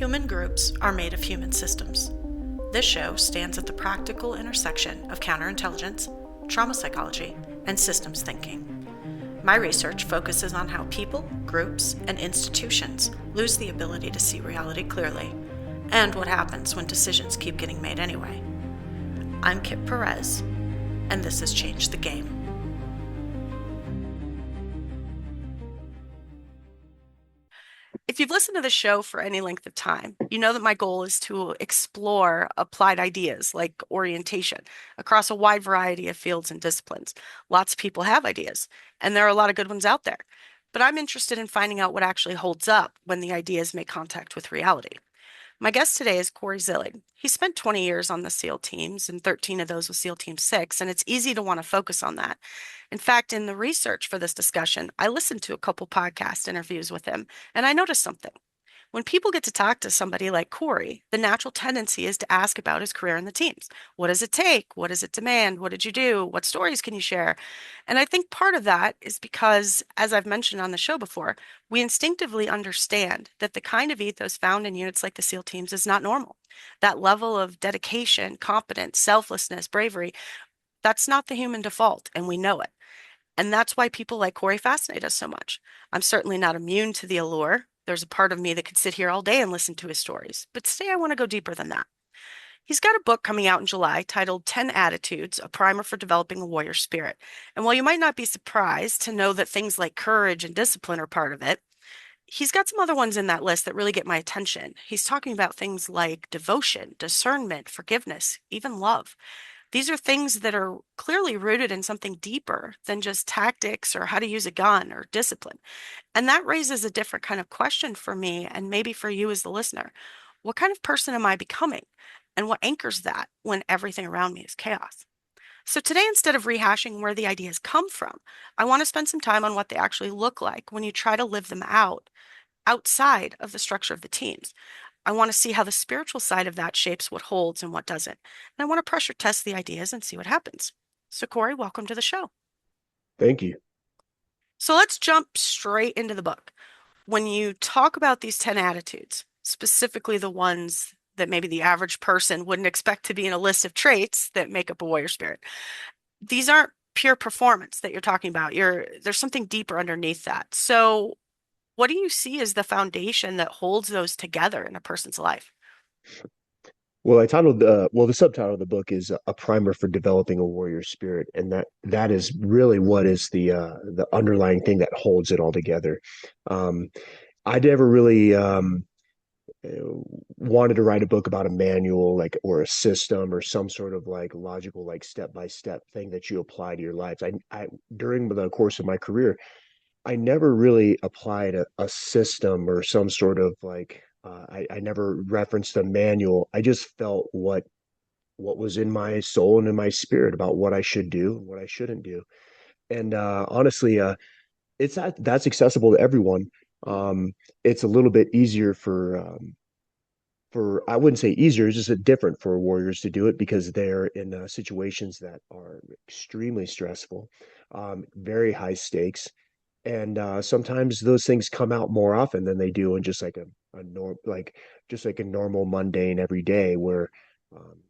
Human groups are made of human systems. This show stands at the practical intersection of counterintelligence, trauma psychology, and systems thinking. My research focuses on how people, groups, and institutions lose the ability to see reality clearly, and what happens when decisions keep getting made anyway. I'm Kip Perez, and this has changed the game. If you've listened to the show for any length of time, you know that my goal is to explore applied ideas like orientation across a wide variety of fields and disciplines. Lots of people have ideas, and there are a lot of good ones out there. But I'm interested in finding out what actually holds up when the ideas make contact with reality. My guest today is Cory Zillig. He spent 20 years on the SEAL teams, and 13 of those with SEAL Team 6, and it's easy to want to focus on that. In fact, in the research for this discussion, I listened to a couple podcast interviews with him, and I noticed something. When people get to talk to somebody like Cory, the natural tendency is to ask about his career in the teams. What does it take? What does it demand? What did you do? What stories can you share? And I think part of that is because, as I've mentioned on the show before, we instinctively understand that the kind of ethos found in units like the SEAL teams is not normal. That level of dedication, competence, selflessness, bravery, that's not the human default, and we know it. And that's why people like Cory fascinate us so much. I'm certainly not immune to the allure. There's a part of me that could sit here all day and listen to his stories. But today I want to go deeper than that. He's got a book coming out in July titled 10 Attitudes, a Primer for Developing a Warrior Spirit. And while you might not be surprised to know that things like courage and discipline are part of it, he's got some other ones in that list that really get my attention. He's talking about things like devotion, discernment, forgiveness, even love. These are things that are clearly rooted in something deeper than just tactics or how to use a gun or discipline. And that raises a different kind of question for me and maybe for you as the listener. What kind of person am I becoming? And what anchors that when everything around me is chaos? So today, instead of rehashing where the ideas come from, I want to spend some time on what they actually look like when you try to live them out outside of the structure of the teams. I want to see how the spiritual side of that shapes what holds and what doesn't. And I want to pressure test the ideas and see what happens. So, Cory, welcome to the show. Thank you. So, let's jump straight into the book. When you talk about these 10 attitudes, specifically the ones that maybe the average person wouldn't expect to be in a list of traits that make up a warrior spirit, these aren't pure performance that you're talking about. There's something deeper underneath that. So, what do you see as the foundation that holds those together in a person's life? Well, the subtitle of the book is A Primer for Developing a Warrior Spirit, and that is really what is the underlying thing that holds it all together. Um, I never really wanted to write a book about a manual, like, or a system or some sort of like logical, like step by step thing that you apply to your lives. I during the course of my career, I never really applied a system or some sort of like I never referenced a manual. I just felt what was in my soul and in my spirit about what I should do and what I shouldn't do. And honestly, that's accessible to everyone. It's a little bit easier for I wouldn't say easier, it's just different for warriors to do it because they're in situations that are extremely stressful, very high stakes, and sometimes those things come out more often than they do in just like a norm just like a normal mundane every day where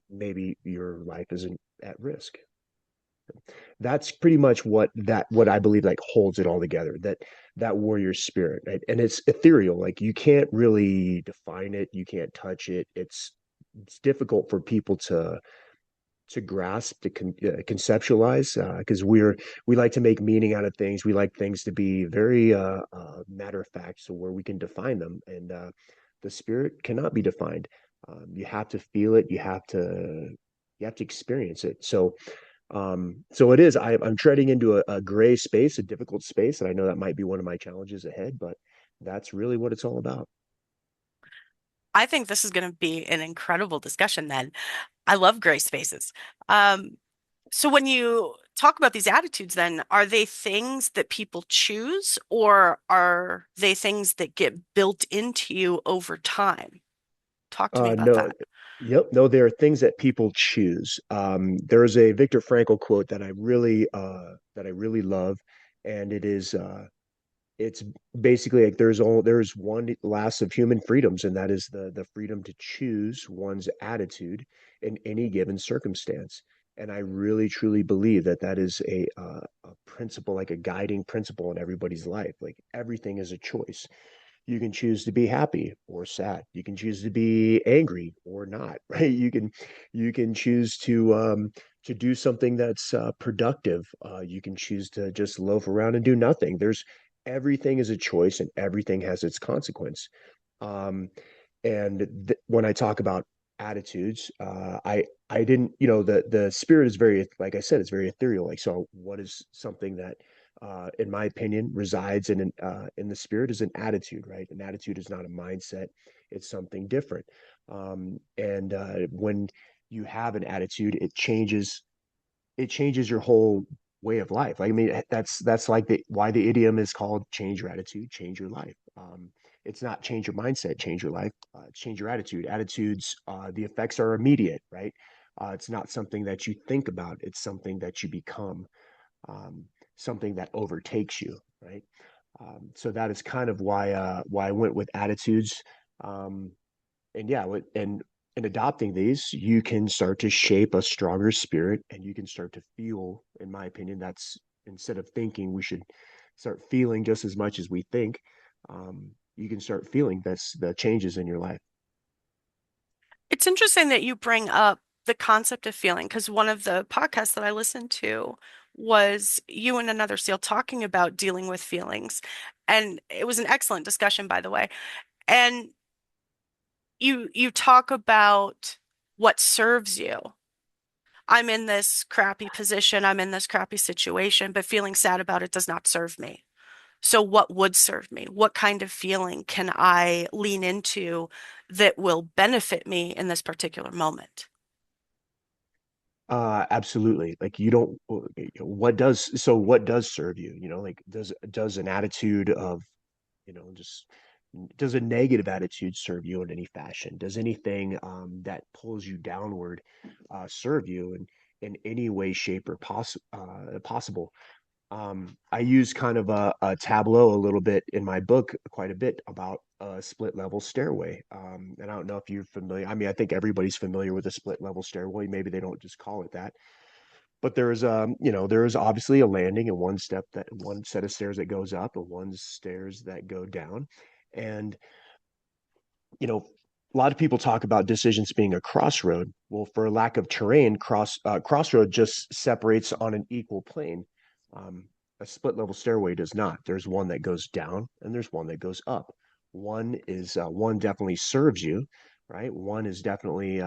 maybe your life isn't at risk. That's pretty much what I believe like holds it all together, that warrior spirit, right? And it's ethereal, like you can't really define it, you can't touch it. It's difficult for people to grasp, to conceptualize, because we like to make meaning out of things. We like things to be very matter of fact, so where we can define them. And the spirit cannot be defined. You have to feel it. You have to experience it. So it is. I'm treading into a gray space, a difficult space, and I know that might be one of my challenges ahead. But that's really what it's all about. I think this is going to be an incredible discussion then. I love gray spaces. Um, so when you talk about these attitudes, then are they things that people choose or are they things that get built into you over time? Talk to me about No, that. yep, no, there are things that people choose. There's a Viktor Frankl quote that I really love, and it's basically like there's one last of human freedoms, and that is the freedom to choose one's attitude in any given circumstance. And I really truly believe that that is a principle, like a guiding principle in everybody's life. Like everything is a choice. You can choose to be happy or sad. You can choose to be angry or not, right? You can choose to do something that's productive. You can choose to just loaf around and do nothing. There's everything is a choice, and everything has its consequence. Um, and when I talk about attitudes, I didn't, the spirit is very, like I said, it's very ethereal. Like, so what is something that, in my opinion, resides in the spirit is an attitude, right? An attitude is not a mindset; it's something different. And when you have an attitude, it changes your whole way of life. Like, I mean, that's like the why the idiom is called change your attitude, change your life. It's not change your mindset, change your life, change your attitude. Attitudes, the effects are immediate, right? It's not something that you think about, it's something that you become, um, something that overtakes you, right? So that is kind of why I went with attitudes. Um, and yeah, and in adopting these, you can start to shape a stronger spirit, and you can start to feel, in my opinion, that's instead of thinking, we should start feeling just as much as we think. You can start feeling that's the changes in your life. It's interesting that you bring up the concept of feeling because one of the podcasts that I listened to was you and another SEAL talking about dealing with feelings. And it was an excellent discussion, by the way. And you talk about what serves you. I'm in this crappy position, I'm in this crappy situation, but feeling sad about it does not serve me. So what would serve me? What kind of feeling can I lean into that will benefit me in this particular moment? Absolutely. Like you don't, what does serve you? Like does an attitude of, just does a negative attitude serve you in any fashion? Does anything that pulls you downward serve you in any way, shape, or possible? I use kind of a tableau a little bit in my book, quite a bit about a split level stairway. And I don't know if you're familiar. I mean, I think everybody's familiar with a split level stairway. Maybe they don't just call it that, but there is obviously a landing and one set of stairs that goes up and one stairs that go down. And a lot of people talk about decisions being a crossroad. Well, for lack of terrain, crossroad just separates on an equal plane. Um, a split level stairway does not. There's one that goes down and there's one that goes up. One definitely serves you, right? One is definitely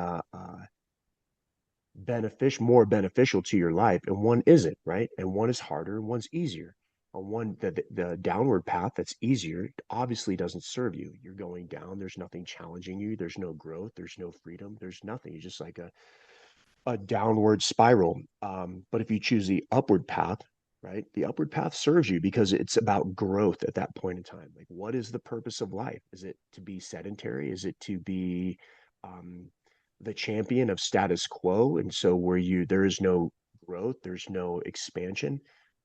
more beneficial to your life, and one isn't, right? And one is harder and one's easier. The downward path that's easier obviously doesn't serve you. You're going down, there's nothing challenging you, there's no growth, there's no freedom, there's nothing. You're just like a downward spiral. But if you choose the upward path, right, the upward path serves you because it's about growth at that point in time. Like, what is the purpose of life? Is it to be sedentary? Is it to be um, the champion of status quo? And so, there is no growth, there's no expansion.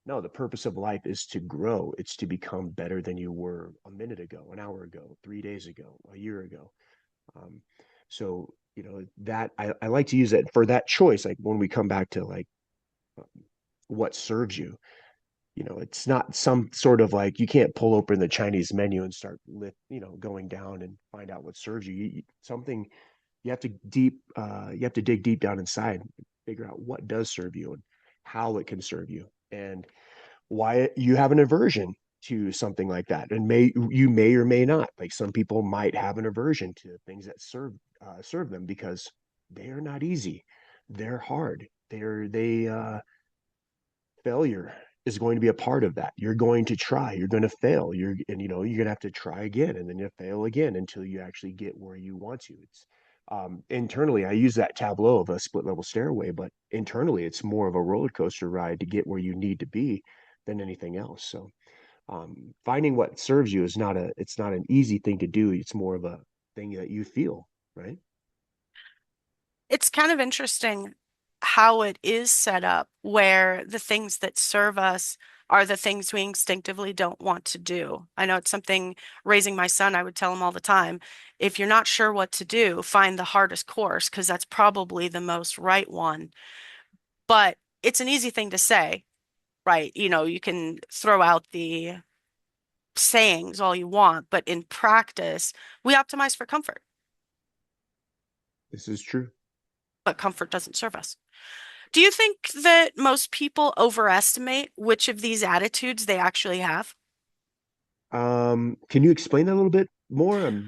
No, the purpose of life is to grow. It's to become better than you were a minute ago, an hour ago, 3 days ago, a year ago. Um, so that I like to use that for that choice. Like when we come back to like what serves you, it's not some sort of like you can't pull open the Chinese menu and start going down and find out what serves you. Something you have to dig deep down inside and figure out what does serve you and how it can serve you. And why you have an aversion to something like that, and may or may not. Like some people might have an aversion to things that serve them because they are not easy, they're hard, they failure is going to be a part of that. You're going to try, you're going to fail, you're going to have to try again, and then you fail again until you actually get where you want to. It's internally, I use that tableau of a split level stairway, but internally it's more of a roller coaster ride to get where you need to be than anything else. So finding what serves you it's not an easy thing to do. It's more of a thing that you feel, right? It's kind of interesting how it is set up where the things that serve us are the things we instinctively don't want to do. I know it's something raising my son, I would tell him all the time, if you're not sure what to do, find the hardest course because that's probably the most right one. But it's an easy thing to say, right? You can throw out the sayings all you want, but in practice, we optimize for comfort, This is true. but comfort doesn't serve us. Do you think that most people overestimate which of these attitudes they actually have? Can you explain that a little bit more?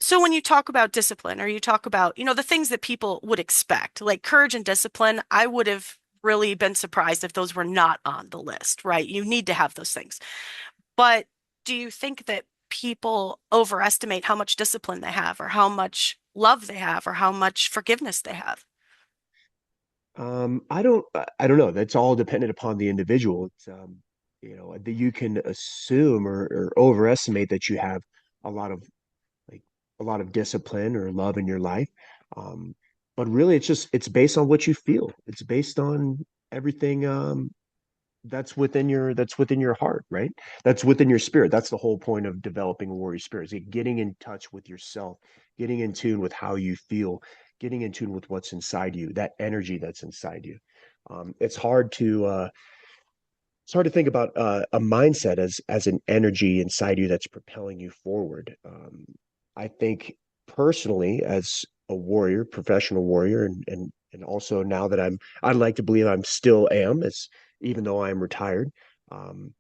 So when you talk about discipline or you talk about, the things that people would expect, like courage and discipline, I would have really been surprised if those were not on the list, right? You need to have those things. But do you think that people overestimate how much discipline they have or how much love they have or how much forgiveness they have? I don't know. That's all dependent upon the individual. It's, that you can assume or overestimate that you have a lot of like a lot of discipline or love in your life. Um, but really, it's based on what you feel. It's based on everything that's within your heart, right? That's within your spirit. That's the whole point of developing a warrior spirit, is getting in touch with yourself, getting in tune with how you feel, getting in tune with what's inside you, that energy that's inside you. It's hard to think about a mindset as an energy inside you that's propelling you forward. I think personally, as a warrior, professional warrior, and also now that I'd like to believe I'm still am, as even though I'm retired, um,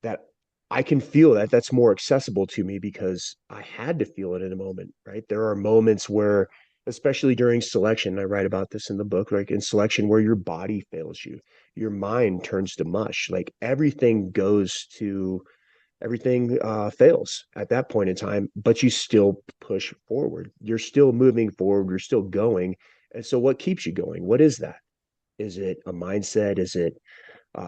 that I can feel that that's more accessible to me because I had to feel it in a moment, right? There are moments where, especially during selection, I write about this in the book, like in selection, where your body fails you, your mind turns to mush, like everything fails at that point in time, but you still push forward. You're still moving forward. You're still going. And so, what keeps you going? What is that? Is it a mindset? Is it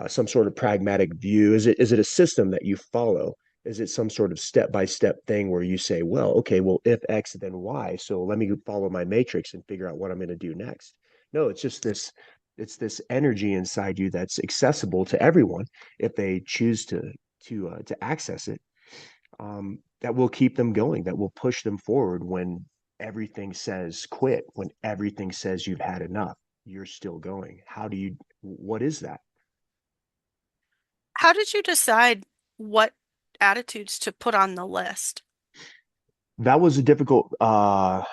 some sort of pragmatic view? Is it a system that you follow? Is it some sort of step by step thing where you say, well, okay, well, if X, then Y. So let me follow my matrix and figure out what I'm going to do next. No, it's just this. It's this energy inside you that's accessible to everyone if they choose to access it. That will keep them going. That will push them forward when everything says quit. When everything says you've had enough, you're still going. How do you? What is that? How did you decide what attitudes to put on the list? That was a difficult um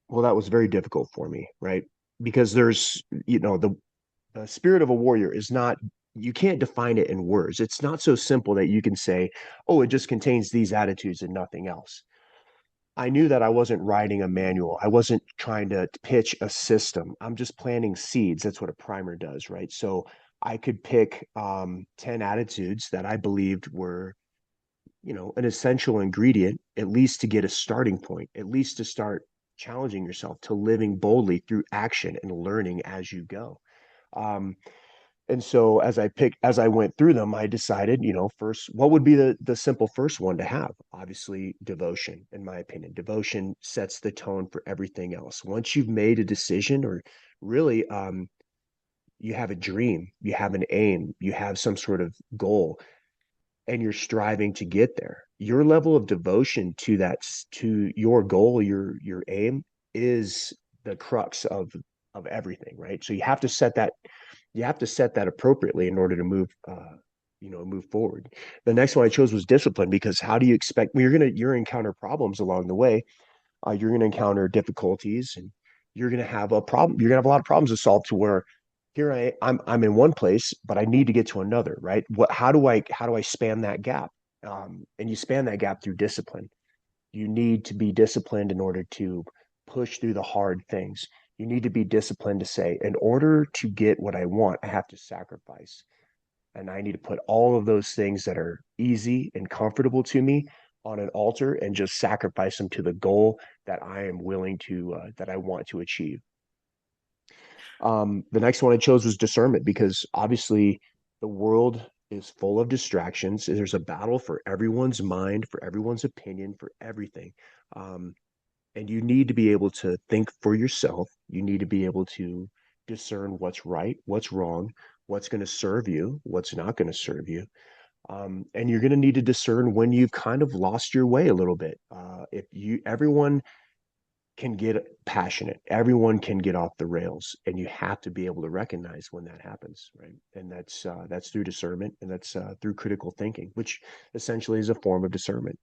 well, that was very difficult for me, right? Because there's, the spirit of a warrior is not, you can't define it in words. It's not so simple that you can say, oh, it just contains these attitudes and nothing else. I knew that I wasn't writing a manual. I wasn't trying to pitch a system. I'm just planting seeds. That's what a primer does, right? So I could pick 10 attitudes that I believed were, an essential ingredient, at least to get a starting point, at least to start challenging yourself to living boldly through action and learning as you go. Um, and so as I went through them, I decided, first, what would be the simple first one to have? Obviously, devotion, in my opinion. Devotion sets the tone for everything else. Once you've made a decision, or really you have a dream, you have an aim, you have some sort of goal, and you're striving to get there, your level of devotion to your goal, your aim, is the crux of everything, right? So you have to set that appropriately in order to move forward. The next one I chose was discipline, because how do you expect, well, you're encounter problems along the way. You're going to encounter difficulties, and you're going to have a problem. You're going to have a lot of problems to solve, to where I'm in one place, but I need to get to another, right? How do I span that gap? And you span that gap through discipline. You need to be disciplined in order to push through the hard things. You need to be disciplined to say, in order to get what I want, I have to sacrifice. And I need to put all of those things that are easy and comfortable to me on an altar and just sacrifice them to the goal that I am willing that I want to achieve. The next one I chose was discernment, because obviously the world is full of distractions. There's a battle for everyone's mind, for everyone's opinion, for everything. Um, and you need to be able to think for yourself. You need to be able to discern what's right, what's wrong, what's going to serve you, what's not going to serve you. And you're going to need to discern when you've kind of lost your way a little bit. If you, everyone can get passionate, everyone can get off the rails, and you have to be able to recognize when that happens, right? And that's through discernment, and that's through critical thinking, which essentially is a form of discernment.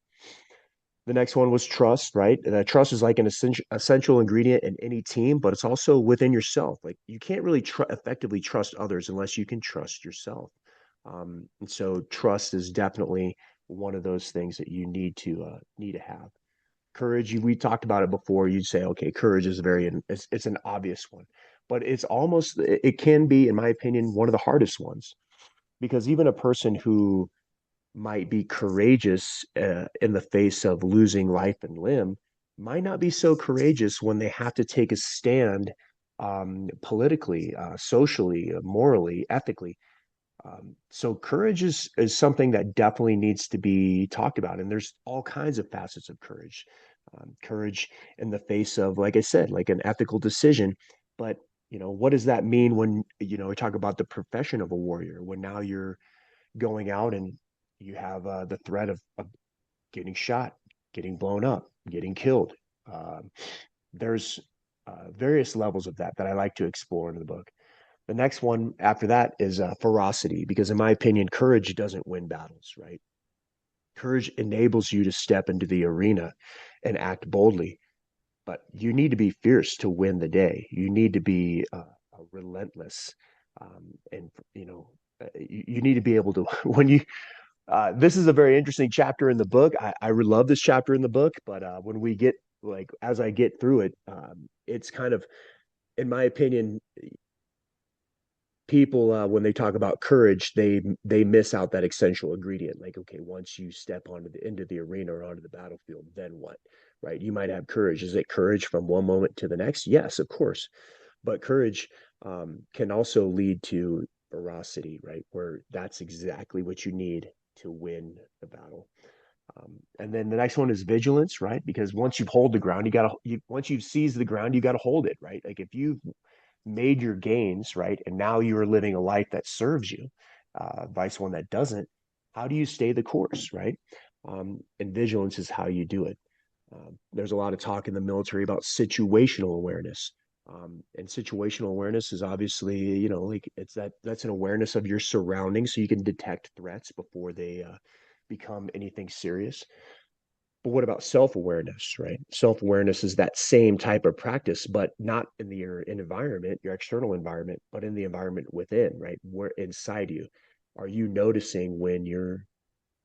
The next one was trust, right? Trust is like an essential ingredient in any team, but it's also within yourself. Like you can't really effectively trust others unless you can trust yourself. And so trust is definitely one of those things that you need to have. Courage, we talked about it before. You'd say, okay, courage is it's an obvious one, but it's almost it can be, in my opinion, one of the hardest ones because even a person who might be courageous in the face of losing life and limb might not be so courageous when they have to take a stand politically, socially, morally, ethically. So courage is something that definitely needs to be talked about, and there's all kinds of facets of courage. Courage in the face of, like I said, like an ethical decision. But what does that mean when we talk about the profession of a warrior? When now you're going out and you have the threat of getting shot, getting blown up, getting killed. Um, there's various levels of that I like to explore in the book. The next one after that is ferocity, because in my opinion, courage doesn't win battles, right? Courage enables you to step into the arena and act boldly, but you need to be fierce to win the day. You need to be relentless, and you need to be able to when you this is a very interesting chapter in the book. I love this chapter in the book, but when we get like as I get through it, it's kind of, in my opinion, people when they talk about courage, they miss out that essential ingredient. Like, okay, once you step onto the into the arena or onto the battlefield, then what? Right? You might have courage. Is it courage from one moment to the next? Yes, of course. But courage can also lead to ferocity, right? Where that's exactly what you need to win the battle. And then the next one is vigilance, right? Because once you hold the ground, once you've seized the ground, you got to hold it, right? Like if you've made your gains, right, and now you are living a life that serves you, vice one that doesn't, how do you stay the course, right? And vigilance is how you do it. There's a lot of talk in the military about situational awareness. And situational awareness is obviously, like that's an awareness of your surroundings so you can detect threats before they become anything serious. But what about self-awareness, right? Self-awareness is that same type of practice, but not in your environment, your external environment, but in the environment within, right? Where inside you, are you noticing when you're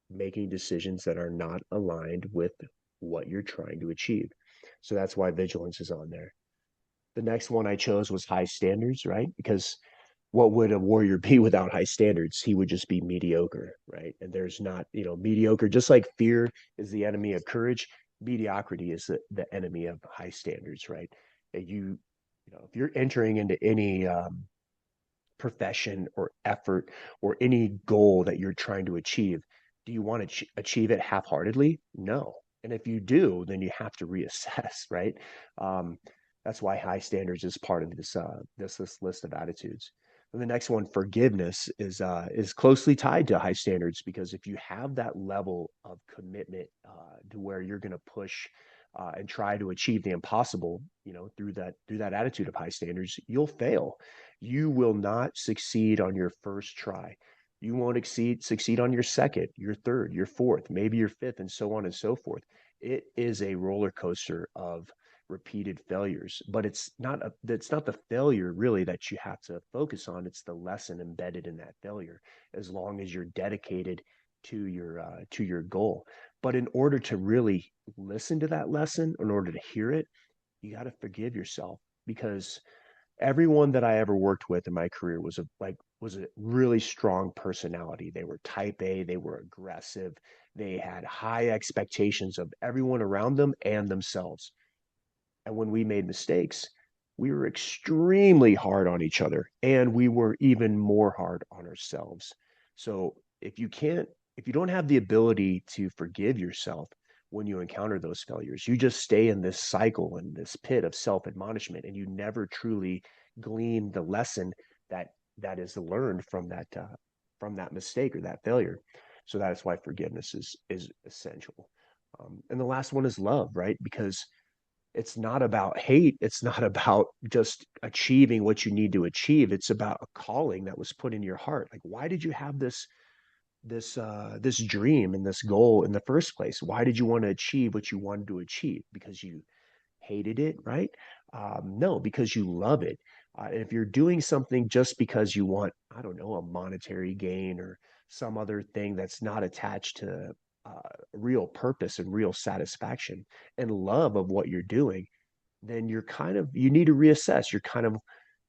making decisions that are not aligned with what you're trying to achieve? So that's why vigilance is on there. The next one I chose was high standards, right? Because what would a warrior be without high standards? He would just be mediocre, right? And there's not, mediocre, just like fear is the enemy of courage, mediocrity is the enemy of high standards, right? And if you're entering into any profession or effort or any goal that you're trying to achieve, do you want to achieve it half-heartedly? No. And if you do, then you have to reassess, right? Um, that's why high standards is part of this list of attitudes. And the next one, forgiveness, is closely tied to high standards because if you have that level of commitment to where you're going to push and try to achieve the impossible, through that attitude of high standards, you'll fail. You will not succeed on your first try. You won't succeed on your second, your third, your fourth, maybe your fifth, and so on and so forth. It is a roller coaster of repeated failures, but it's not the failure really that you have to focus on. It's the lesson embedded in that failure, as long as you're dedicated to your goal. But in order to really listen to that lesson, in order to hear it, you got to forgive yourself because everyone that I ever worked with in my career was a really strong personality. They were type A, they were aggressive, they had high expectations of everyone around them and themselves. And when we made mistakes, we were extremely hard on each other and we were even more hard on ourselves. So if you don't have the ability to forgive yourself when you encounter those failures, you just stay in this cycle and this pit of self admonishment and you never truly glean the lesson that that is learned from that mistake or that failure. So that is why forgiveness is essential. And the last one is love, right? Because it's not about hate. It's not about just achieving what you need to achieve. It's about a calling that was put in your heart. Like, why did you have this dream and this goal in the first place? Why did you want to achieve what you wanted to achieve? Because you hated it, right? No, because you love it. If you're doing something just because you want, I don't know, a monetary gain or some other thing that's not attached to real purpose and real satisfaction and love of what you're doing, then you need to reassess. You're kind of,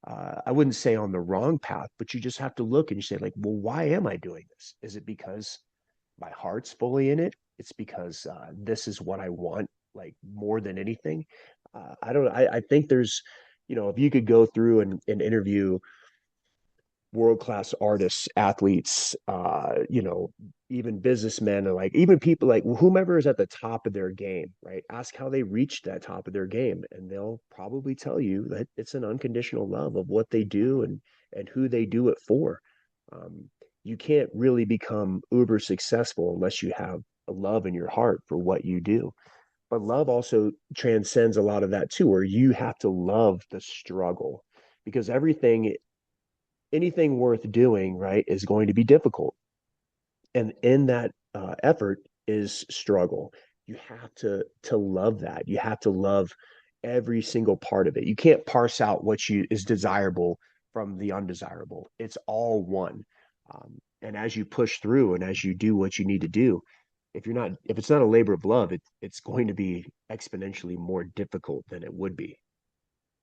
I wouldn't say on the wrong path, but you just have to look and you say, like, well, why am I doing this? Is it because my heart's fully in it? It's because this is what I want, like more than anything. I don't. I think there's, if you could go through and interview world class artists, athletes, even businessmen, or like even people like whomever is at the top of their game, right? Ask how they reached that top of their game, and they'll probably tell you that it's an unconditional love of what they do and who they do it for. Um, you can't really become uber successful unless you have a love in your heart for what you do. But love also transcends a lot of that too, where you have to love the struggle because anything worth doing, right, is going to be difficult. And in that effort is struggle. You have to love that. You have to love every single part of it. You can't parse out what you is desirable from the undesirable. It's all one. And as you push through and as you do what you need to do, if it's not a labor of love, it's going to be exponentially more difficult than it would be.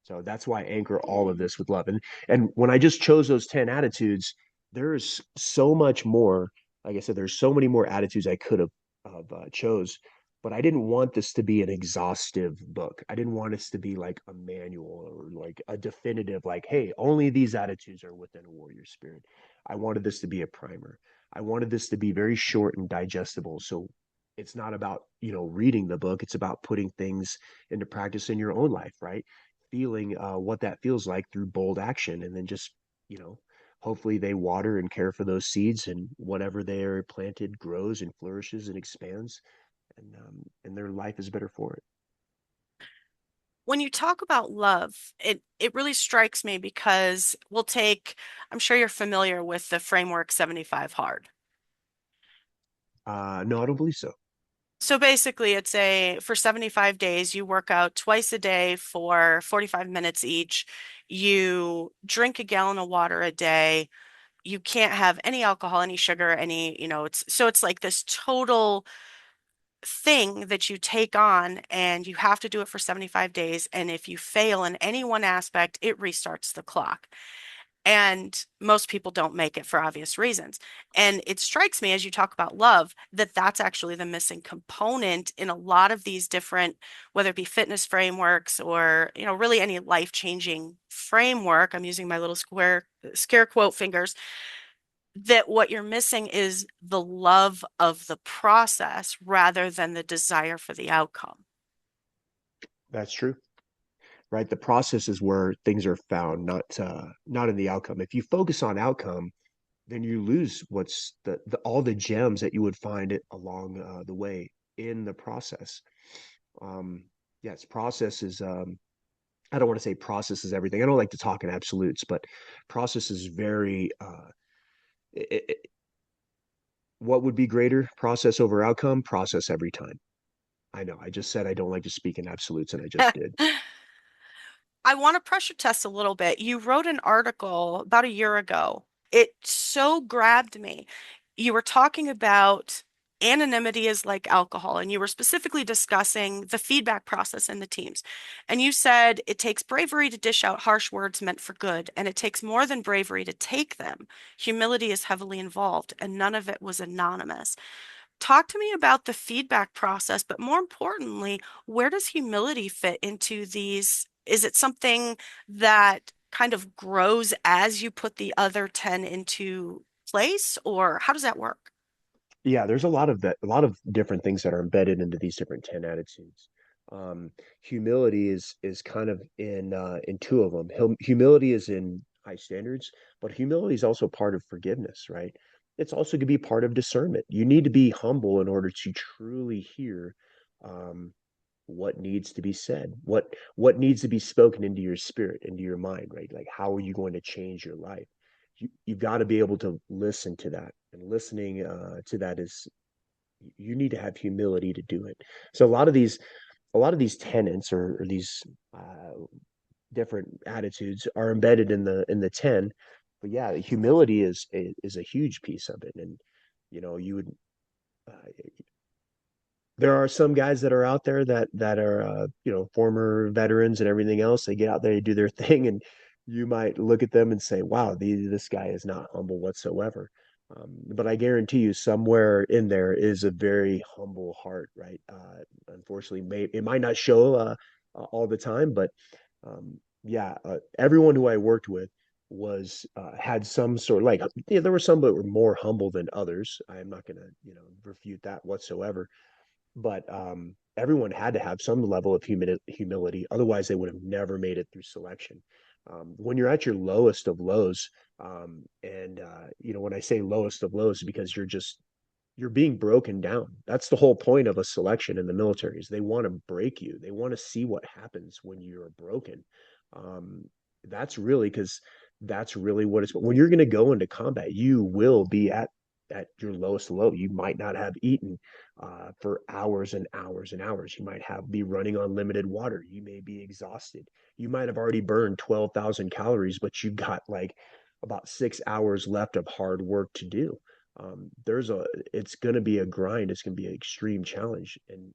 So that's why I anchor all of this with love. And when I just chose those 10 attitudes, there's so much more. Like I said, there's so many more attitudes I could have chose, but I didn't want this to be an exhaustive book. I didn't want this to be like a manual or like a definitive, like, hey, only these attitudes are within a warrior spirit. I wanted this to be a primer. I wanted this to be very short and digestible. So it's not about, reading the book. It's about putting things into practice in your own life, right? Feeling what that feels like through bold action and then just you know hopefully they water and care for those seeds and whatever they are planted grows and flourishes and expands and their life is better for it. When you talk about love, it really strikes me because I'm sure you're familiar with the framework 75 hard. No, I don't believe so. So basically, for 75 days, you work out twice a day for 45 minutes each. You drink a gallon of water a day. You can't have any alcohol, any sugar, it's like this total thing that you take on, and you have to do it for 75 days. And if you fail in any one aspect, it restarts the clock. And most people don't make it for obvious reasons. And it strikes me as you talk about love that that's actually the missing component in a lot of these different, whether it be fitness frameworks or, really any life-changing framework. I'm using my little scare quote fingers, that what you're missing is the love of the process rather than the desire for the outcome. That's true, right? The process is where things are found, not in the outcome. If you focus on outcome, then you lose what's the all the gems that you would find it along the way in the process. um yes, process is I don't want to say process is everything. I don't like to talk in absolutes, but process is very it, it, what would be greater, process over outcome? Process every time. I know I just said I don't like to speak in absolutes and I just did. I want to pressure test a little bit. You wrote an article about a year ago. It so grabbed me. You were talking about anonymity is like alcohol, and you were specifically discussing the feedback process in the teams. And you said it takes bravery to dish out harsh words meant for good, and it takes more than bravery to take them. Humility is heavily involved, and none of it was anonymous. Talk to me about the feedback process, but more importantly, where does humility fit into these? Is it something that kind of grows as you put the other 10 into place, or how does that work? Yeah, there's a lot of different things that are embedded into these different 10 attitudes. Humility is kind of in two of them. Humility is in high standards, but humility is also part of forgiveness, right? It's also going to be part of discernment. You need to be humble in order to truly hear um, what needs to be said, what needs to be spoken into your spirit, into your mind, right? Like how are you going to change your life? You've got to be able to listen to that, and listening to that is you need to have humility to do it. So a lot of these tenets or these different attitudes are embedded in the 10. But yeah, humility is a huge piece of it. And you would there are some guys that are out there that are former veterans and everything else. They get out there, they do their thing, and you might look at them and say, "Wow, this guy is not humble whatsoever." But I guarantee you, somewhere in there is a very humble heart, right? Unfortunately, it might not show all the time, but yeah, everyone who I worked with was had some sort of like there were some that were more humble than others. I'm not going to refute that whatsoever, but everyone had to have some level of humility. Otherwise, they would have never made it through selection. When you're at your lowest of lows, and when I say lowest of lows, because you're being broken down. That's the whole point of a selection in the military is they want to break you. They want to see what happens when you're broken. Um, that's really because that's really what it's when you're going to go into combat, you will be at your lowest low. You might not have eaten for hours and hours and hours. You might have be running on limited water. You may be exhausted. You might have already burned 12,000 calories, but you got like about 6 hours left of hard work to do. There's a it's going to be a grind. It's going to be an extreme challenge, and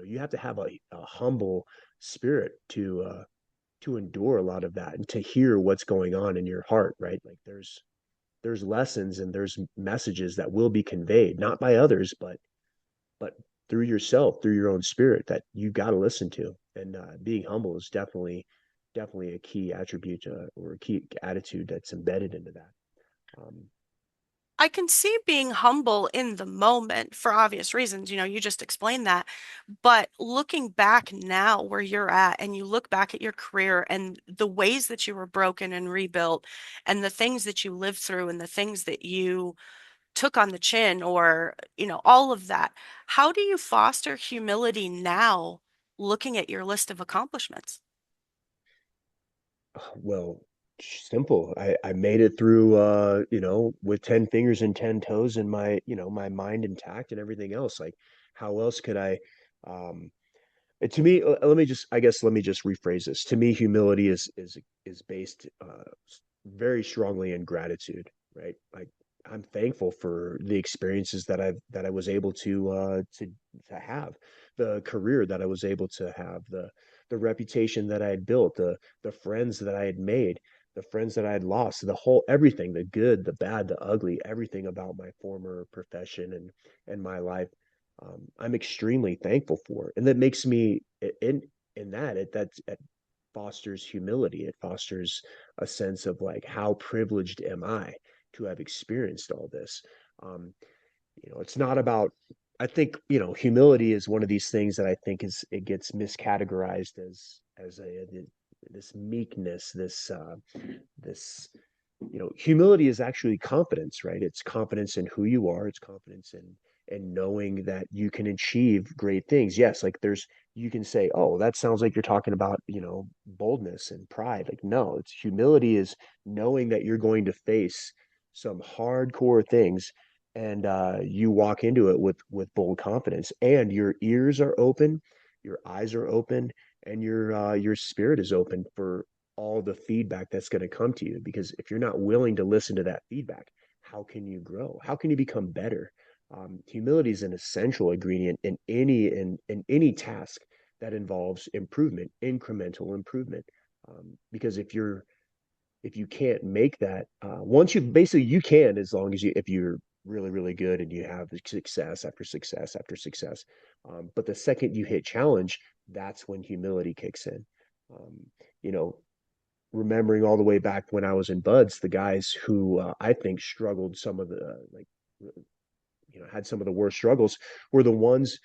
you have to have a humble spirit to endure a lot of that and to hear what's going on in your heart, right? Like there's lessons and there's messages that will be conveyed not by others, but through yourself, through your own spirit that you got to listen to. And being humble is definitely a key attribute or a key attitude that's embedded into that. Um, I can see being humble in the moment for obvious reasons. You just explained that. But looking back now where you're at, and you look back at your career and the ways that you were broken and rebuilt, and the things that you lived through, and the things that you took on the chin, or, all of that, how do you foster humility now, looking at your list of accomplishments? Well, simple. I made it through with 10 fingers and 10 toes and my mind intact and everything else. Like how else could I um to me let me just rephrase this. To me, humility is based very strongly in gratitude, right? Like I'm thankful for the experiences that I was able to have, the career that I was able to have, the reputation that I had built, the friends that I had made, the friends that I had lost, the whole everything, the good, the bad, the ugly, everything about my former profession and my life. I'm extremely thankful for, and that makes me in that it fosters humility. It fosters a sense of like how privileged am I to have experienced all this. Um, it's not about. I think humility is one of these things that I think is it gets miscategorized as this meekness, this humility is actually confidence, right? It's confidence in who you are. It's confidence in knowing that you can achieve great things. Yes, like you can say, oh, that sounds like you're talking about, boldness and pride. Like, no, it's humility is knowing that you're going to face some hardcore things and you walk into it with bold confidence and your ears are open, your eyes are open, and your spirit is open for all the feedback that's going to come to you. Because if you're not willing to listen to that feedback, how can you grow? How can you become better? Humility is an essential ingredient in any task that involves improvement, incremental improvement. Because if you can't make that, once you basically you can as long as you if you're really good and you have success after success after success. But the second you hit challenge, that's when humility kicks in. Um, you know, remembering all the way back when I was in Buds, the guys who I think struggled some of the like had some of the worst struggles were the ones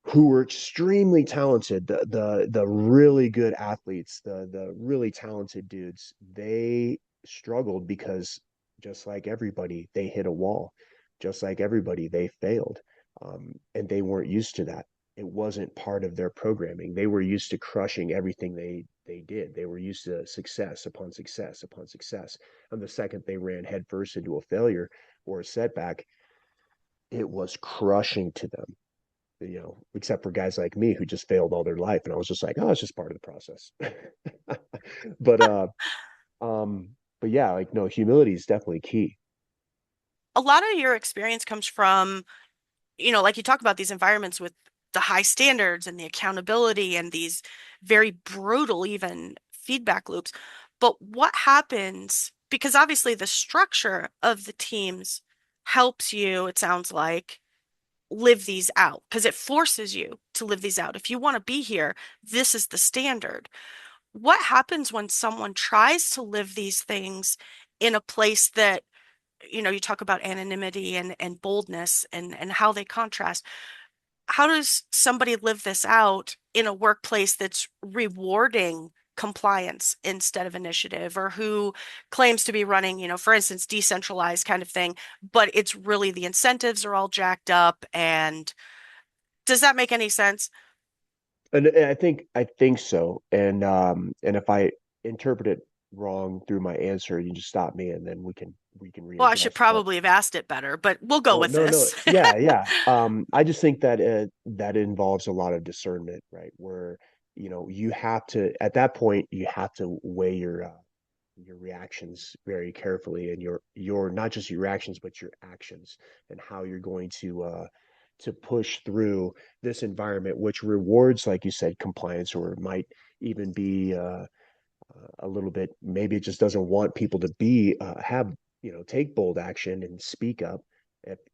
who were extremely talented, the really good athletes, the really talented dudes, they struggled because just like everybody, they hit a wall. Just like everybody, they failed. And they weren't used to that. It wasn't part of their programming. They were used to crushing everything they did. They were used to success upon success upon success. And the second they ran headfirst into a failure or a setback, it was crushing to them, except for guys like me who just failed all their life. And I was just like, oh, it's just part of the process. but um, but yeah, like no, humility is definitely key. A lot of your experience comes from, like you talk about these environments with the high standards and the accountability and these very brutal, even feedback loops. But what happens? Because obviously the structure of the teams helps you, it sounds like, live these out because it forces you to live these out. If you want to be here, this is the standard. What happens when someone tries to live these things in a place that, you talk about anonymity and boldness and how they contrast. How does somebody live this out in a workplace that's rewarding compliance instead of initiative, or who claims to be running, for instance, decentralized kind of thing, but it's really the incentives are all jacked up? And does that make any sense? And I think so. And if I interpret it wrong through my answer, you just stop me and then we can Well, I should readjust. But probably have asked it better, but we'll go oh with no, no, this. yeah, yeah. I just think that that involves a lot of discernment, right? Where you have to at that point you have to weigh your reactions very carefully, and your not just your reactions but your actions, and how you're going to push through this environment which rewards, like you said, compliance, or might even be a little bit, maybe it just doesn't want people to be have take bold action and speak up.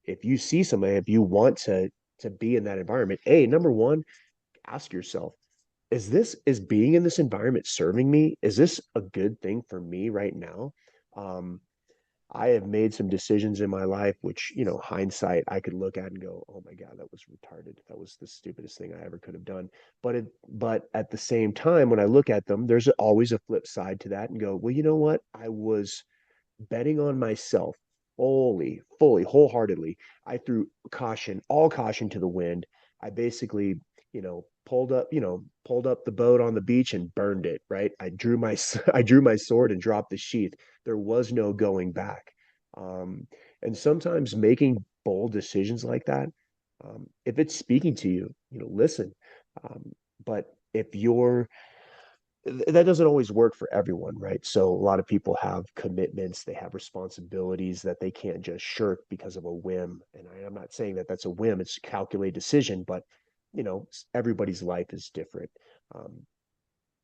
If you see somebody, if you want to be in that environment, number one, ask yourself, is being in this environment serving me? Is this a good thing for me right now? Um, I have made some decisions in my life which, hindsight, I could look at and go, "Oh my God, that was retarded. That was the stupidest thing I ever could have done." But at the same time, when I look at them, there's always a flip side to that and go, "Well, you know what? I was betting on myself fully, wholeheartedly. I threw all caution to the wind. I basically, pulled up the boat on the beach and burned it, right? I drew my sword and dropped the sheath. There was no going back. Um, and sometimes making bold decisions like that, if it's speaking to you, listen. Um, but if you're that doesn't always work for everyone, right? So a lot of people have commitments, they have responsibilities that they can't just shirk because of a whim. And I'm not saying that that's a whim; it's a calculated decision. But everybody's life is different. Um,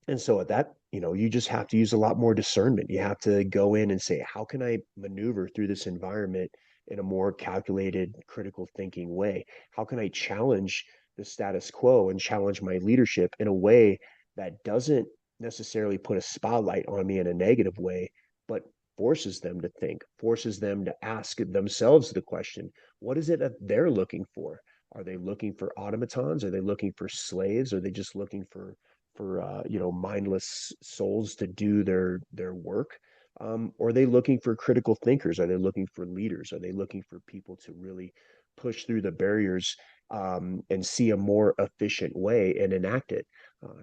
and so at that, you just have to use a lot more discernment. You have to go in and say, how can I maneuver through this environment in a more calculated, critical thinking way? How can I challenge the status quo and challenge my leadership in a way that doesn't necessarily put a spotlight on me in a negative way, but forces them to think, forces them to ask themselves the question, what is it that they're looking for? Are they looking for automatons? Are they looking for slaves? Are they just looking for mindless souls to do their work? Or are they looking for critical thinkers? Are they looking for leaders? Are they looking for people to really push through the barriers, and see a more efficient way and enact it,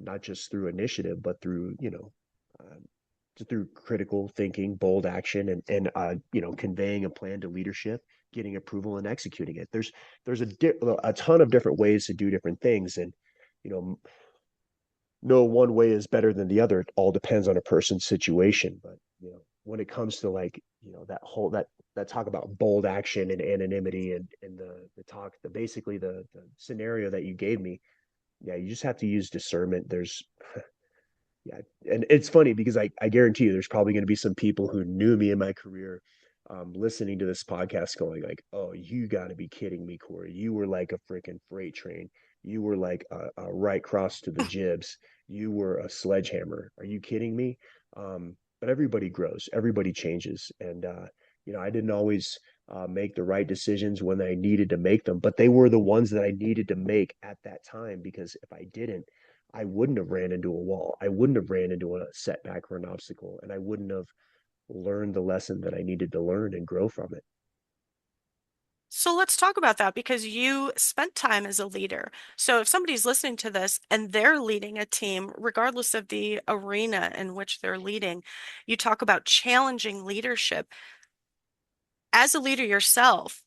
not just through initiative, but through uh, through critical thinking, bold action, and conveying a plan to leadership, getting approval and executing it. There's a ton of different ways to do different things, and you know no one way is better than the other. It all depends on a person's situation. But when it comes to, like, that talk about bold action and anonymity, and the talk, basically the scenario that you gave me, yeah, you just have to use discernment. There's Yeah, and it's funny because I guarantee you there's probably going to be some people who knew me in my career, listening to this podcast going like, "Oh, you got to be kidding me, Cory. You were like a freaking freight train. You were like a right cross to the jibs. You were a sledgehammer. Are you kidding me?" But everybody grows, everybody changes, and I didn't always. make the right decisions when I needed to make them. But they were the ones that I needed to make at that time because if I didn't, I wouldn't have ran into a wall. I wouldn't have ran into a setback or an obstacle, and I wouldn't have learned the lesson that I needed to learn and grow from it. So let's talk about that because you spent time as a leader. So if somebody's listening to this and they're leading a team, regardless of the arena in which they're leading, you talk about challenging leadership. As a leader yourself,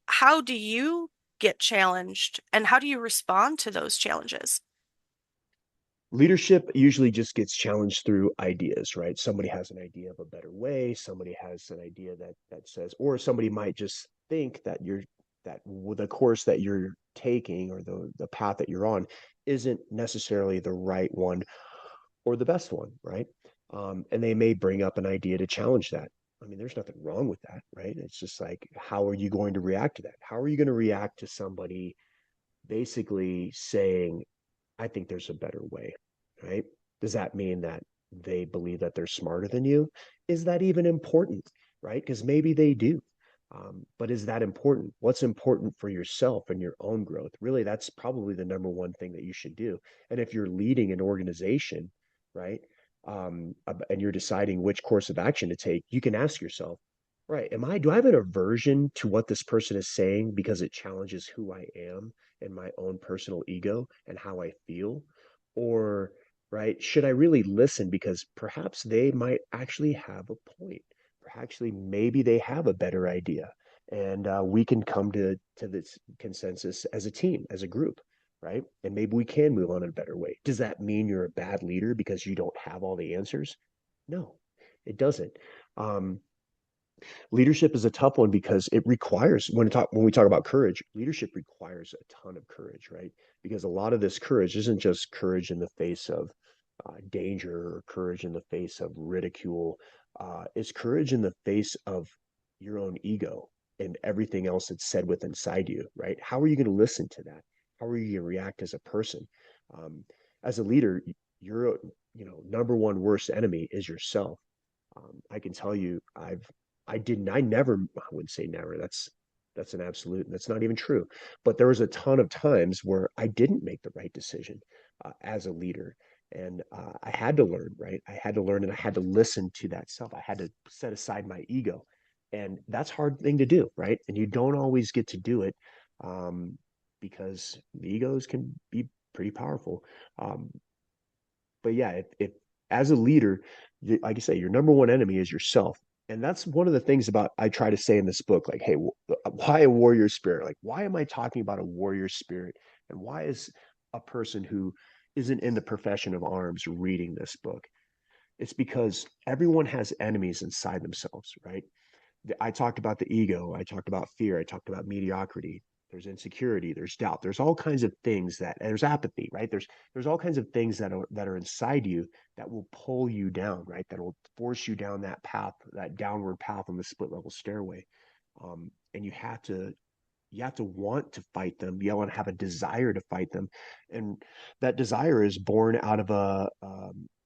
how do you get challenged and how do you respond to those challenges? Leadership usually just gets challenged through ideas, right? Somebody has an idea of a better way, somebody has an idea that says, or somebody might just think that the course that you're taking or the path that you're on isn't necessarily the right one or the best one, right? And they may bring up an idea to challenge that. I mean, there's nothing wrong with that, right? It's just like, how are you going to react to that? How are you going to react to somebody basically saying, I think there's a better way, right? Does that mean that they believe that they're smarter than you? Is that even important, right? Because maybe they do. But is that important? What's important for yourself and your own growth? Really, that's probably the number one thing that you should do. And if you're leading an organization, right, and you're deciding which course of action to take, you can ask yourself, right, do I have an aversion to what this person is saying because it challenges who I am and my own personal ego and how I feel? Or, right, should I really listen because perhaps they might actually have a point? Perhaps maybe they have a better idea. And we can come to this consensus as a team, as a group, right? And maybe we can move on in a better way. Does that mean you're a bad leader because you don't have all the answers? No, it doesn't. Um, Leadership is a tough one because it requires when we talk about courage, leadership requires a ton of courage, right? Because a lot of this courage isn't just courage in the face of danger or courage in the face of ridicule. It's courage in the face of your own ego and everything else that's said with inside you, right? How are you going to listen to that? How are you going to react as a person? Um, as a leader, your number one worst enemy is yourself. I can tell you, I never, I wouldn't say never. That's an absolute, and that's not even true. But there was a ton of times where I didn't make the right decision as a leader. And I had to learn, right? I had to learn and I had to listen to that self. I had to set aside my ego. And that's a hard thing to do, right? And you don't always get to do it um, because the egos can be pretty powerful. Um, but yeah, if as a leader, like I say, your number one enemy is yourself. And that's one of the things about I try to say in this book, like, hey, why a warrior spirit? Like, why am I talking about a warrior spirit? And why is a person who isn't in the profession of arms reading this book? It's because everyone has enemies inside themselves, right? I talked about the ego, I talked about fear, I talked about mediocrity. There's insecurity, there's doubt, there's all kinds of things there's apathy, right? There's all kinds of things that are inside you that will pull you down, right? That will force you down that path, that downward path on the split level stairway. And you have to want to fight them. You want to have a desire to fight them, and that desire is born out of a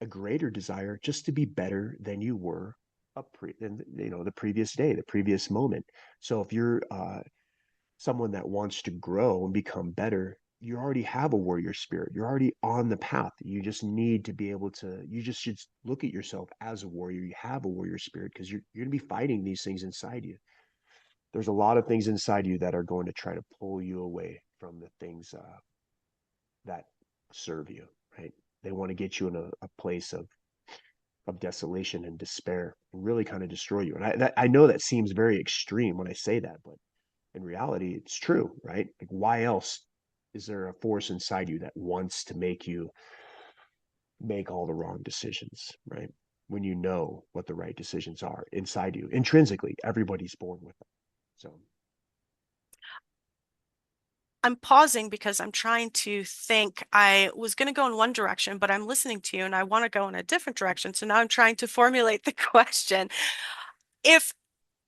greater desire just to be better than you were the previous day, the previous moment. So if you're someone that wants to grow and become better, you already have a warrior spirit. You're already on the path. You just need to be able to. You just should look at yourself as a warrior. You have a warrior spirit because you're going to be fighting these things inside you. There's a lot of things inside you that are going to try to pull you away from the things that serve you, right? They want to get you in a place of desolation and despair and really kind of destroy you. And I know that seems very extreme when I say that, but in reality, it's true, right? Like, why else is there a force inside you that wants to make you make all the wrong decisions, right? When you know what the right decisions are inside you, intrinsically, everybody's born with them. So I'm pausing because I'm trying to think. I was going to go in one direction, but I'm listening to you and I want to go in a different direction. So now I'm trying to formulate the question. If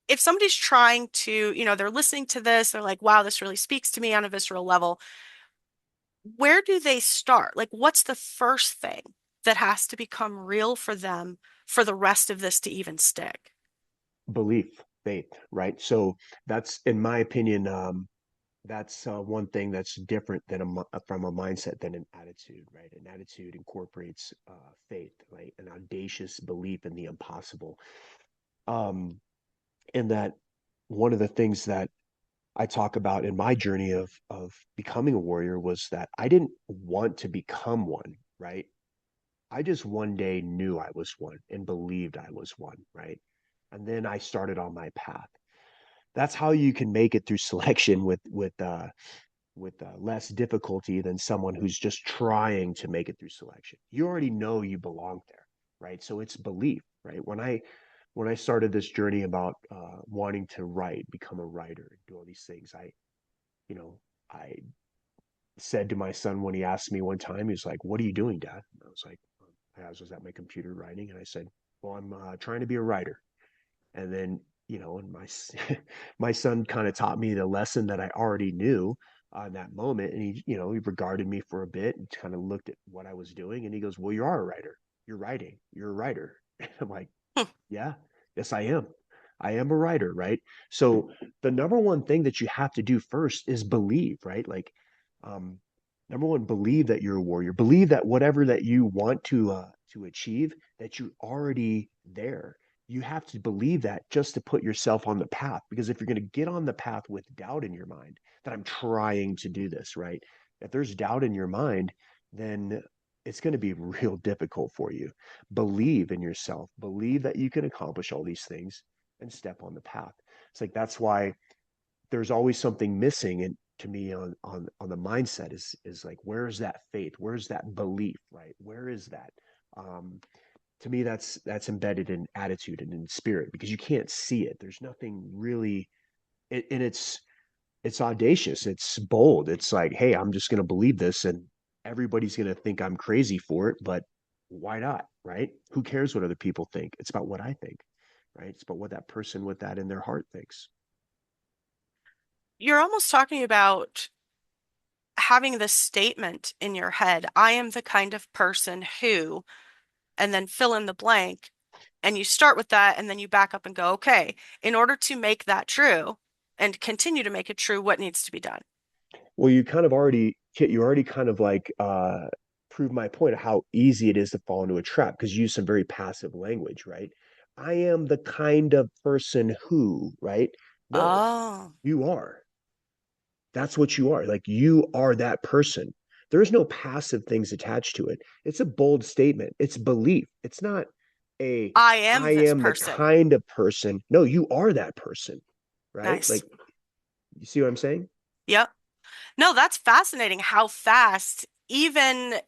if somebody's trying to, they're listening to this, they're like, wow, this really speaks to me on a visceral level. Where do they start? Like, what's the first thing that has to become real for them for the rest of this to even stick? belief. faith, right? So that's, in my opinion, that's one thing that's different than from a mindset than an attitude, right? An attitude incorporates faith, right? An audacious belief in the impossible. Um, and that one of the things that I talk about in my journey of becoming a warrior was that I didn't want to become one, right? I just one day knew I was one and believed I was one, right? And then I started on my path. That's how you can make it through selection with less difficulty than someone who's just trying to make it through selection. You already know you belong there, right? So it's belief, right? When I started this journey about wanting to write, become a writer, do all these things, you know, I said to my son when he asked me one time, he was like, "What are you doing, Dad?" And I was like, I was at my computer writing, and I said, "Well, I'm trying to be a writer." And then, and my my son kind of taught me the lesson that I already knew in that moment. And he regarded me for a bit and kind of looked at what I was doing. And he goes, "Well, you are a writer. You're writing. You're a writer." I'm like, Hmm. "Yeah, yes, I am. I am a writer, right?" So the number one thing that you have to do first is believe, right? Like, um, number one, believe that you're a warrior. Believe that whatever that you want to achieve, that you're already there. You have to believe that just to put yourself on the path. Because if you're going to get on the path with doubt in your mind that I'm trying to do this, right? If there's doubt in your mind, then it's going to be real difficult for you. Believe in yourself, believe that you can accomplish all these things and step on the path. It's like that's why there's always something missing and to me on the mindset is like where's that faith? Where's that belief, right? Where is that? Um, to me that's embedded in attitude and in spirit because you can't see it. There's nothing really and it's audacious, it's bold. It's like, hey, I'm just going to believe this and everybody's going to think I'm crazy for it, but why not, right? Who cares what other people think? It's about what I think, right? It's about what that person with that in their heart thinks. You're almost talking about having this statement in your head, I am the kind of person who, and then fill in the blank. And you start with that and then you back up and go, okay, in order to make that true and continue to make it true, what needs to be done? Well, you already kind of like proved my point of how easy it is to fall into a trap because you use some very passive language, right? I am the kind of person who, right? No, Oh, you are. That's what you are. Like you are that person. There's no passive things attached to it. It's a bold statement. It's belief. It's not a I I am this am the person. kind of person. No, you are that person, right? Nice. Like you see what I'm saying? Yep. No, that's fascinating how fast, even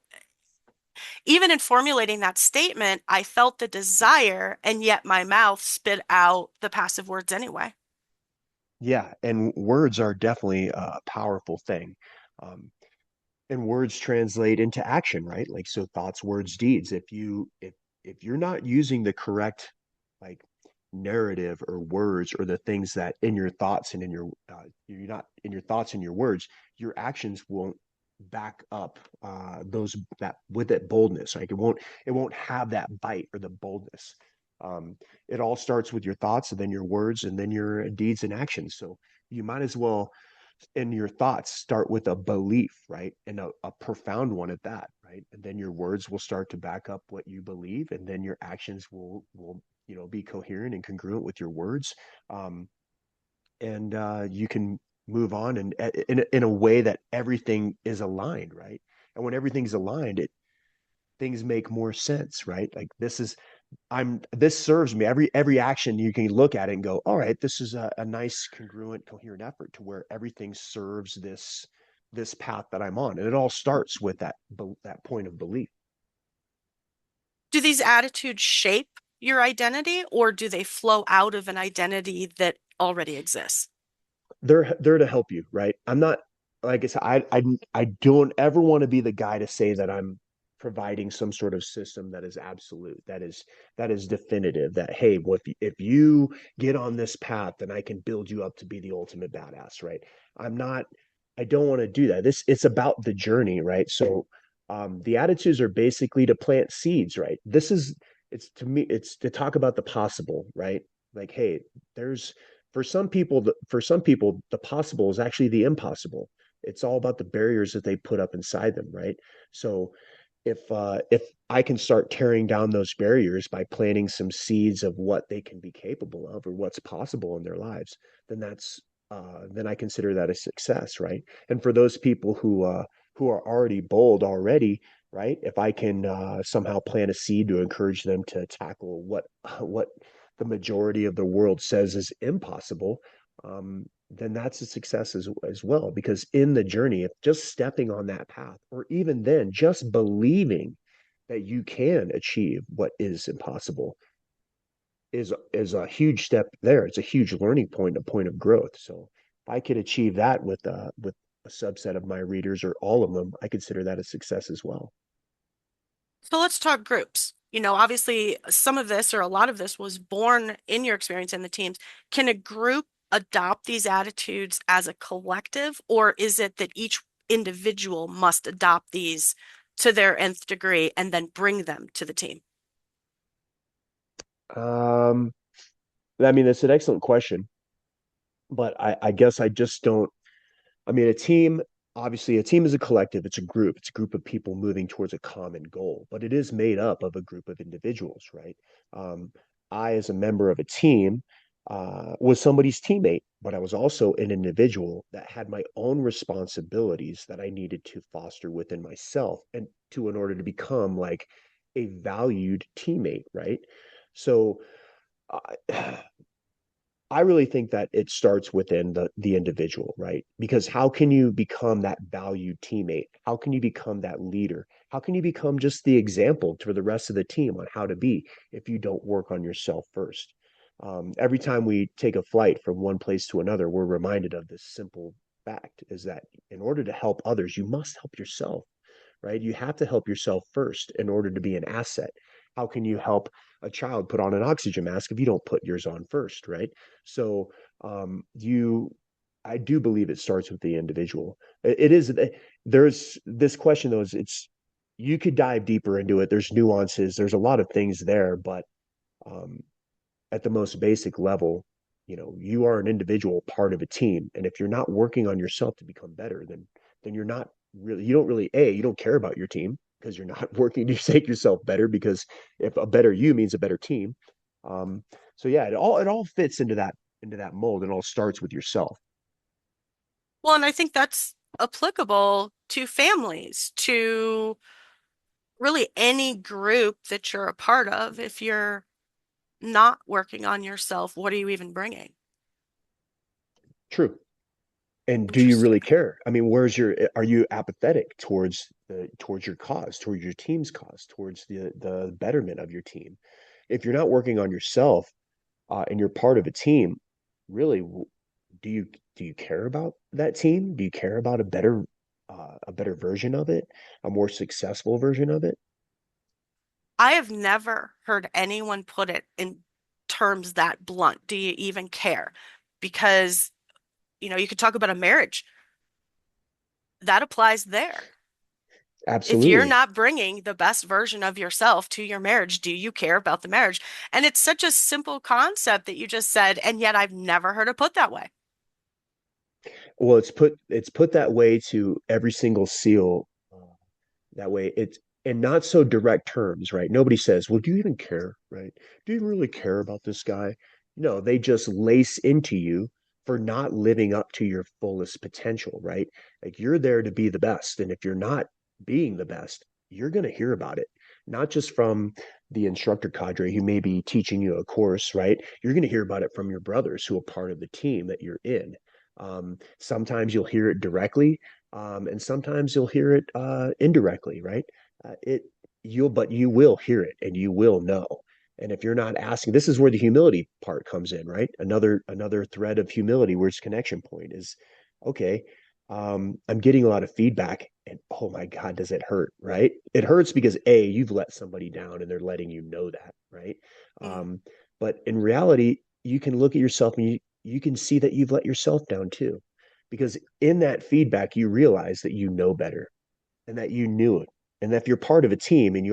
in formulating that statement, I felt the desire, and yet my mouth spit out the passive words anyway. Yeah, and words are definitely a powerful thing. Um, and words translate into action, right? Like so thoughts, words, deeds. If you're not using the correct like narrative or words or the things that in your thoughts and in your you're not in your thoughts and your words, your actions won't back up those that with that boldness. Like it won't have that bite or the boldness. It all starts with your thoughts and then your words and then your deeds and actions. So you might as well in your thoughts start with a belief, right? And a profound one at that, right? And then your words will start to back up what you believe, and then your actions will be coherent and congruent with your words. And you can move on and in a way that everything is aligned, right? And when everything's aligned, it things make more sense, right? Like this serves me. Every action you can look at it and go, all right, this is a nice, congruent, coherent effort to where everything serves this path that I'm on. And it all starts with that point of belief. Do these attitudes shape your identity, or do they flow out of an identity that already exists? They're to help you, right? I'm not like I said, I don't ever want to be the guy to say that I'm providing some sort of system that is absolute, that is definitive, that hey, well, if you get on this path, then I can build you up to be the ultimate badass, right? I'm not, I don't want to do that. It's about the journey, right? So the attitudes are basically to plant seeds, right? It's to me, it's to talk about the possible, right? Like, hey, there's for some people the possible is actually the impossible. It's all about the barriers that they put up inside them, right? So if I can start tearing down those barriers by planting some seeds of what they can be capable of or what's possible in their lives, then then I consider that a success, right? And for those people who are already bold already, right? If I can somehow plant a seed to encourage them to tackle what the majority of the world says is impossible, then that's a success as well. Because in the journey, if just stepping on that path, or even then, just believing that you can achieve what is impossible is a huge step there. It's a huge learning point, a point of growth. So if I could achieve that with a subset of my readers or all of them, I consider that a success as well. So let's talk groups. Obviously, some of this or a lot of this was born in your experience in the teams. Can a group adopt these attitudes as a collective, or is it that each individual must adopt these to their nth degree and then bring them to the team? Um, I mean, that's an excellent question, but I guess I just don't. I mean, obviously, a team is a collective, it's a group, it's a group of people moving towards a common goal, but it is made up of a group of individuals, right? Um, I, as a member of a team, was somebody's teammate, but I was also an individual that had my own responsibilities that I needed to foster within myself and in order to become like a valued teammate, right? So, uh, I really think that it starts within the individual, right? Because how can you become that valued teammate? How can you become that leader? How can you become just the example to the rest of the team on how to be if you don't work on yourself first? Every time we take a flight from one place to another, we're reminded of this simple fact is that in order to help others, you must help yourself, right? You have to help yourself first in order to be an asset. How can you help a child put on an oxygen mask if you don't put yours on first, right? So you, I do believe it starts with the individual. It is there's this question though is it's you could dive deeper into it. There's nuances. There's a lot of things there, but um, at the most basic level, you are an individual part of a team. And if you're not working on yourself to become better, then you're not really, you don't really, you don't care about your team because you're not working to make yourself better because if a better you means a better team. Um, so yeah, it all fits into that mold and it all starts with yourself. Well, and I think that's applicable to families, to really any group that you're a part of. If you're not working on yourself, what are you even bringing? True. And do you Interesting. really care? I mean, are you apathetic towards your cause, towards your team's cause, towards the betterment of your team? If you're not working on yourself, and you're part of a team, really, do you do you care about that team? Do you care about a better version of it, a more successful version of it? I have never heard anyone put it in terms that blunt. Do you even care? Because, you could talk about a marriage. That applies there. If you're Absolutely. not bringing the best version of yourself to your marriage, do you care about the marriage? And it's such a simple concept that you just said, and yet I've never heard it put that way. Well, it's put that way to every single seal. That way it's in not so direct terms, right? Nobody says, well, do you even care, right? Do you really care about this guy? No, they just lace into you for not living up to your fullest potential, right? Like you're there to be the best. And if you're not being the best, you're going to hear about it, not just from the instructor cadre who may be teaching you a course, right? You're going to hear about it from your brothers who are part of the team that you're in. Sometimes you'll hear it directly, and sometimes you'll hear it indirectly, right? It but you will hear it and you will know. And if you're not asking, this is where the humility part comes in, right? Another thread of humility, where its connection point is, okay, I'm getting a lot of feedback, and oh my God, does it hurt, right? It hurts because you've let somebody down, and they're letting you know that, right? Mm. Um, but in reality, you can look at yourself and you can see that you've let yourself down too because in that feedback you realize that you know better and that you knew it and that if you're part of a team and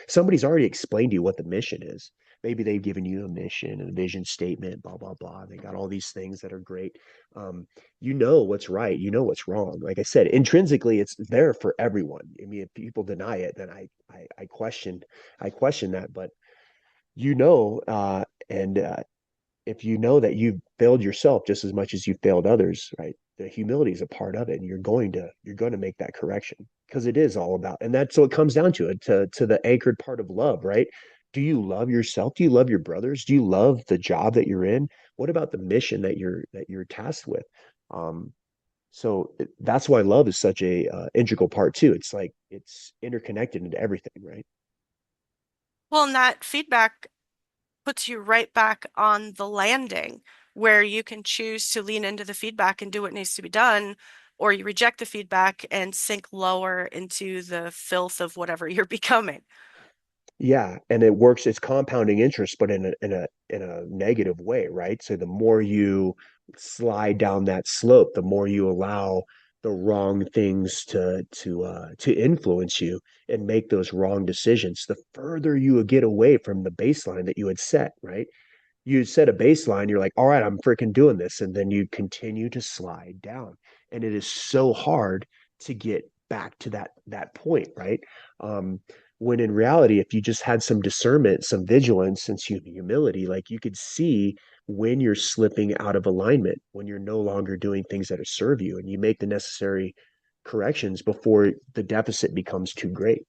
somebody's already explained to you what the mission is, Maybe they've given you a mission and a vision statement, blah, blah, blah. They got all these things that are great. Um, you know what's right, you know what's wrong. Like I said, intrinsically, it's there for everyone. I mean, if people deny it, then I question that. But and if you know that you've failed yourself just as much as you failed others, right? The humility is a part of it, and you're going to make that correction because it is all about, and that's what it comes down to it to the anchored part of love, right? Do you love yourself? Do you love your brothers? Do you love the job that you're in? What about the mission that you're tasked with? Um, that's why love is such a integral part too. It's like it's interconnected into everything, right? Well, and that feedback puts you right back on the landing where you can choose to lean into the feedback and do what needs to be done, or you reject the feedback and sink lower into the filth of whatever you're becoming. Yeah, and it works, it's compounding interest, but in a negative way, right? So the more you slide down that slope, the more you allow the wrong things to influence you and make those wrong decisions, the further you would get away from the baseline that you had set, right? You set a baseline, you're like, all right, I'm freaking doing this. And then you continue to slide down. And it is so hard to get back to that point, right? Um, when in reality, if you just had some discernment, some vigilance, and some humility, like you could see when you're slipping out of alignment, when you're no longer doing things that serve you, and you make the necessary corrections before the deficit becomes too great.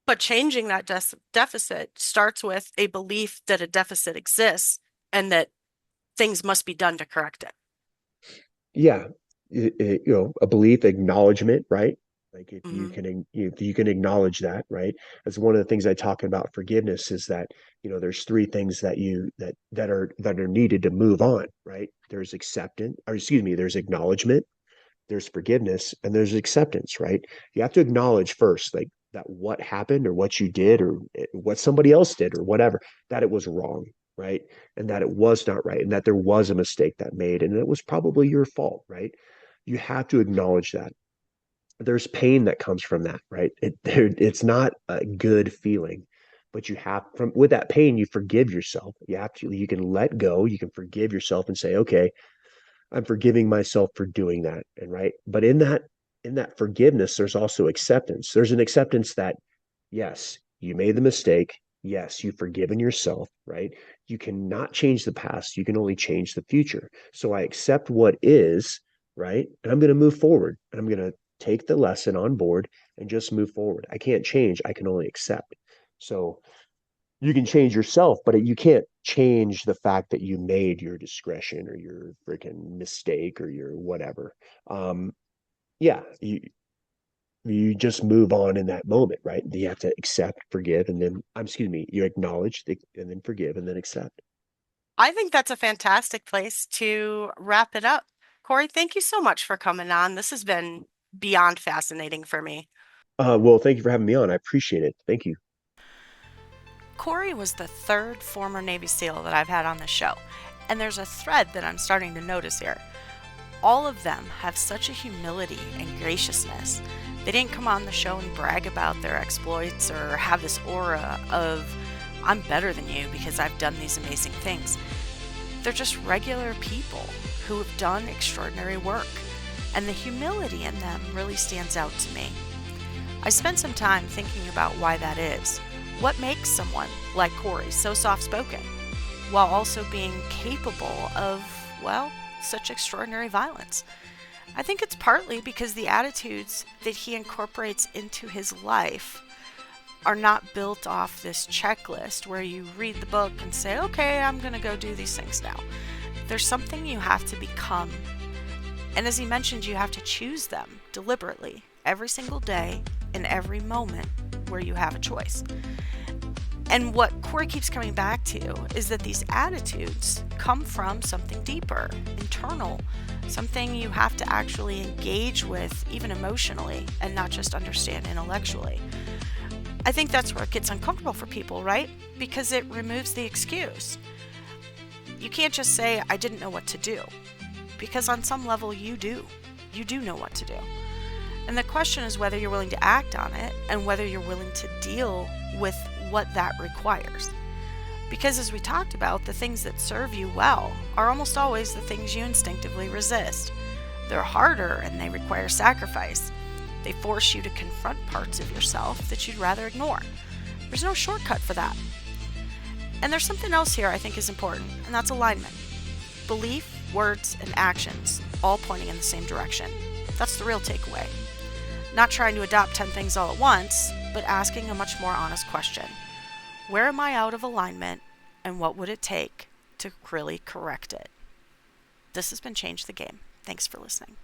But changing that deficit starts with a belief that a deficit exists and that things must be done to correct it. Yeah, a belief, acknowledgement, right? Like Hmm. if you can acknowledge that, right? As one of the things I talk about forgiveness is that, there's three things that are needed to move on, right? There's acceptance, or excuse me, there's acknowledgement, there's forgiveness, and there's acceptance, right? You have to acknowledge first, like that what happened or what you did or what somebody else did or whatever, that it was wrong, right? And that it was not right, and that there was a mistake that made, and it was probably your fault, right? You have to acknowledge that. There's pain that comes from that, right? It's not a good feeling, but you have from with that pain, you forgive yourself. You can let go, you can forgive yourself and say, okay, I'm forgiving myself for doing that. And right. But in that forgiveness, there's also acceptance. There's an acceptance that, yes, you made the mistake. Yes, you've forgiven yourself, right? You cannot change the past. You can only change the future. So I accept what is, right? And I'm going to move forward. And I'm going to take the lesson on board and just move forward. I can't change. I can only accept. So you can change yourself, but you can't change the fact that you made your discretion or your freaking mistake or your whatever. Um, yeah, you just move on in that moment, right? You have to accept, forgive, and then excuse me, you acknowledge and then forgive and then accept. I think that's a fantastic place to wrap it up. Cory, thank you so much for coming on. This has been beyond fascinating for me. Well, thank you for having me on. I appreciate it. Thank you. Cory was the third former Navy SEAL that I've had on the show, and there's a thread that I'm starting to notice here. All of them have such a humility and graciousness. They didn't come on the show and brag about their exploits or have this aura of, I'm better than you because I've done these amazing things. They're just regular people who have done extraordinary work, and the humility in them really stands out to me. I spent some time thinking about why that is. What makes someone like Cory so soft spoken while also being capable of, well, such extraordinary violence? I think it's partly because the attitudes that he incorporates into his life are not built off this checklist where you read the book and say, okay, I'm going to go do these things now. There's something you have to become. And as he mentioned, you have to choose them deliberately every single day in every moment where you have a choice. And what Cory keeps coming back to is that these attitudes come from something deeper, internal, something you have to actually engage with, even emotionally, and not just understand intellectually. I think that's where it gets uncomfortable for people, right? Because it removes the excuse. You can't just say, I didn't know what to do. Because on some level, you do. You do know what to do. And the question is whether you're willing to act on it and whether you're willing to deal with what that requires. Because as we talked about, the things that serve you well are almost always the things you instinctively resist. They're harder and they require sacrifice. They force you to confront parts of yourself that you'd rather ignore. There's no shortcut for that. And there's something else here I think is important, and that's alignment. Belief, words, and actions all pointing in the same direction. That's the real takeaway. Not trying to adopt 10 things all at once, but asking a much more honest question. Where am I out of alignment, and what would it take to really correct it? This has been Change the Game. Thanks for listening.